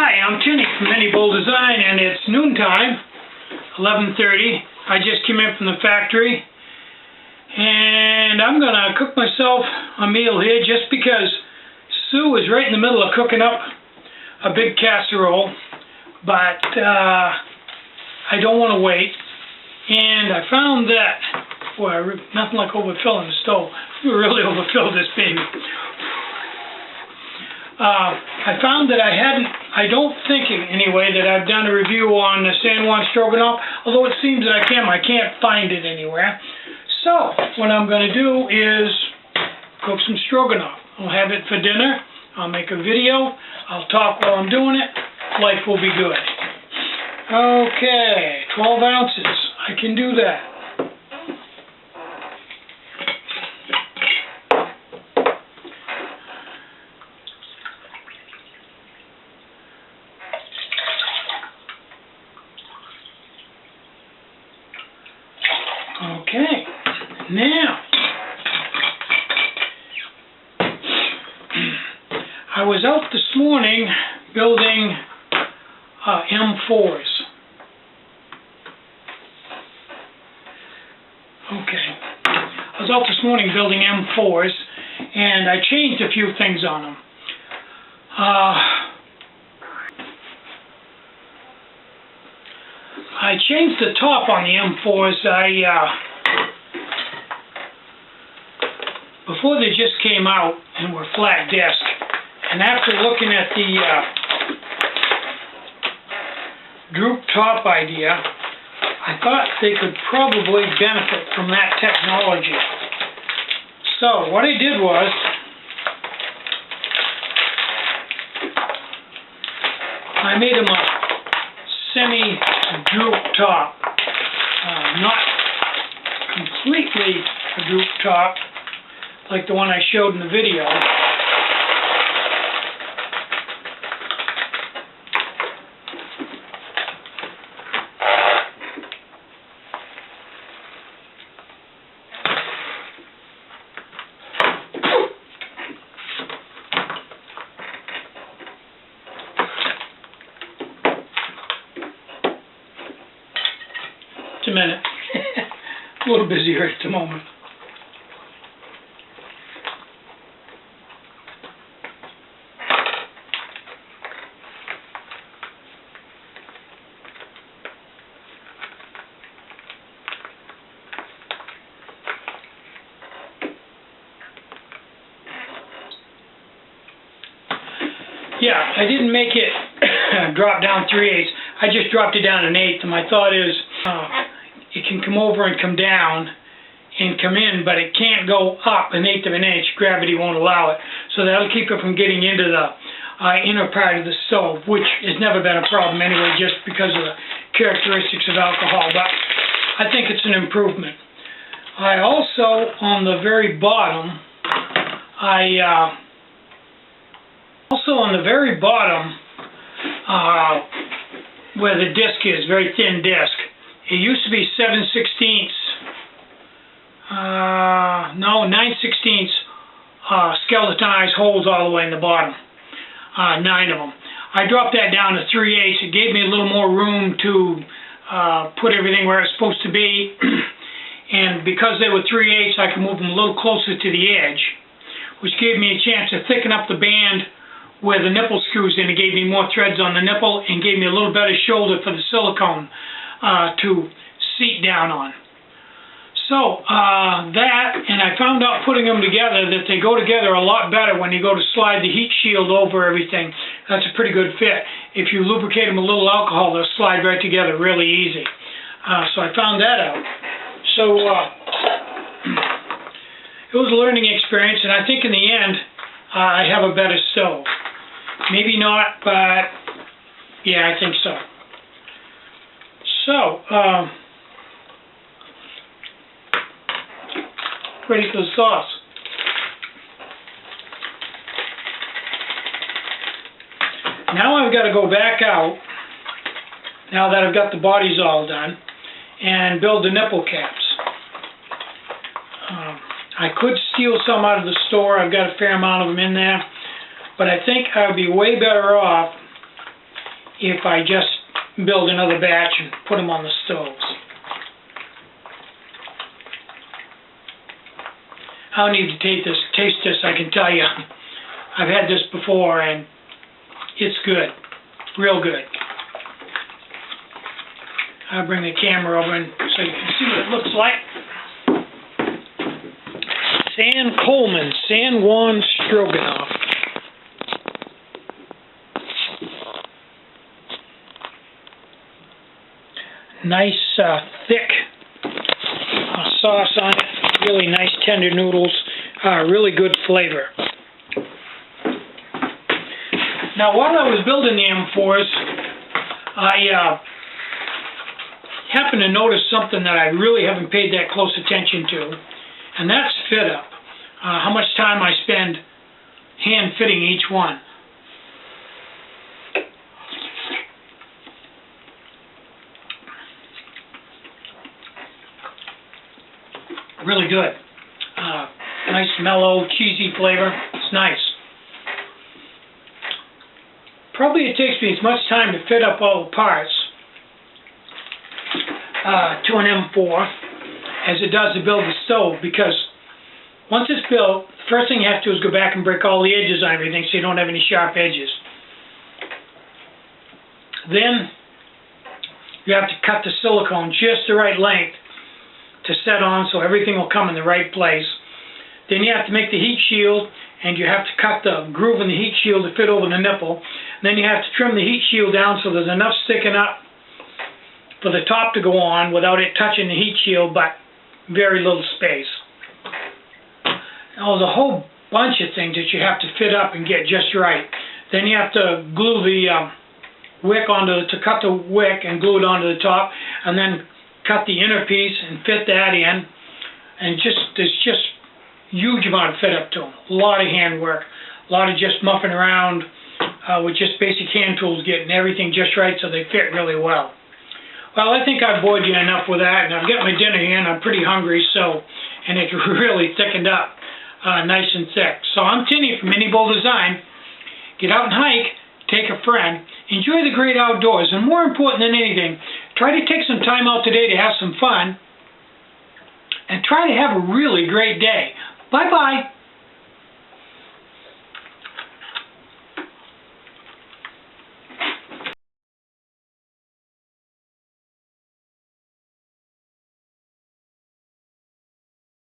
Hi, I'm Tinny from Mini Bowl Design, and it's noontime, 11:30. I just came in from the factory, and I'm going to cook myself a meal here just because Sue is right in the middle of cooking up a big casserole, but I don't want to wait. And I found that, boy, nothing like overfilling the stove. We really overfilled this baby. I found that I don't think anyway that I've done a review on the San Juan Stroganoff, although it seems that I can't find it anywhere. So, what I'm going to do is cook some stroganoff. I'll have it for dinner. I'll make a video. I'll talk while I'm doing it. Life will be good. Okay, 12 ounces. I can do that. Okay, now, I was out this morning building M4s. Okay, I was out this morning building M4s, and I changed a few things on them. I changed the top on the M4s. Before they just came out and were flat disc, and after looking at the droop top idea, I thought they could probably benefit from that technology. So what I did was, I made them a semi-droop top, not completely a droop top like the one I showed in the video. Just a minute. A little busier at the moment. Yeah, I didn't make it drop down 3/8. I just dropped it down 1/8, and my thought is it can come over and come down and come in, but it can't go up 1/8 of an inch. Gravity won't allow it. So that'll keep it from getting into the inner part of the stove, which has never been a problem anyway, just because of the characteristics of alcohol. But I think it's an improvement. I also, on the very bottom, where the disc is, very thin disc, it used to be 9/16 skeletonized holes all the way in the bottom, 9 of them. I dropped that down to 3/8. It gave me a little more room to put everything where it's supposed to be, and because they were 3/8, I could move them a little closer to the edge, which gave me a chance to thicken up the band where the nipple screws in. It gave me more threads on the nipple and gave me a little better shoulder for the silicone to seat down on. So that, and I found out putting them together that they go together a lot better when you go to slide the heat shield over everything. That's a pretty good fit. If you lubricate them with a little alcohol, they'll slide right together really easy. So I found that out. So it was a learning experience, and I think in the end I have a better stove. Maybe not, but yeah, I think so. So, ready for the sauce. Now I've got to go back out, now that I've got the bodies all done, and build the nipple caps. I could steal some out of the store. I've got a fair amount of them in there. But I think I would be way better off if I just build another batch and put them on the stoves. I'll need to taste this, I can tell you. I've had this before and it's good, real good. I'll bring the camera over and so you can see what it looks like. San Juan Stroganoff. Nice thick sauce on it, really nice tender noodles, really good flavor. Now while I was building the M4s, I happened to notice something that I really haven't paid that close attention to, and that's fit up. How much time I spend hand fitting each one. Really good. Nice mellow, cheesy flavor. It's nice. Probably it takes me as much time to fit up all the parts to an M4 as it does to build the stove, because once it's built, the first thing you have to do is go back and break all the edges on everything so you don't have any sharp edges. Then you have to cut the silicone just the right length to set on so everything will come in the right place. Then you have to make the heat shield, and you have to cut the groove in the heat shield to fit over the nipple. Then you have to trim the heat shield down so there's enough sticking up for the top to go on without it touching the heat shield, but very little space. Oh, the whole bunch of things that you have to fit up and get just right. Then you have to glue the wick to cut the wick and glue it onto the top, and then cut the inner piece and fit that in. And there's just huge amount of fit up to them. A lot of hand work, a lot of just muffing around with just basic hand tools, getting everything just right so they fit really well. Well, I think I've bored you enough with that, and I've got my dinner here and I'm pretty hungry, and it's really thickened up. Nice and thick. So I'm Tinny from Mini Bowl Design. Get out and hike, take a friend, enjoy the great outdoors, and more important than anything, try to take some time out today to have some fun, and try to have a really great day. Bye-bye.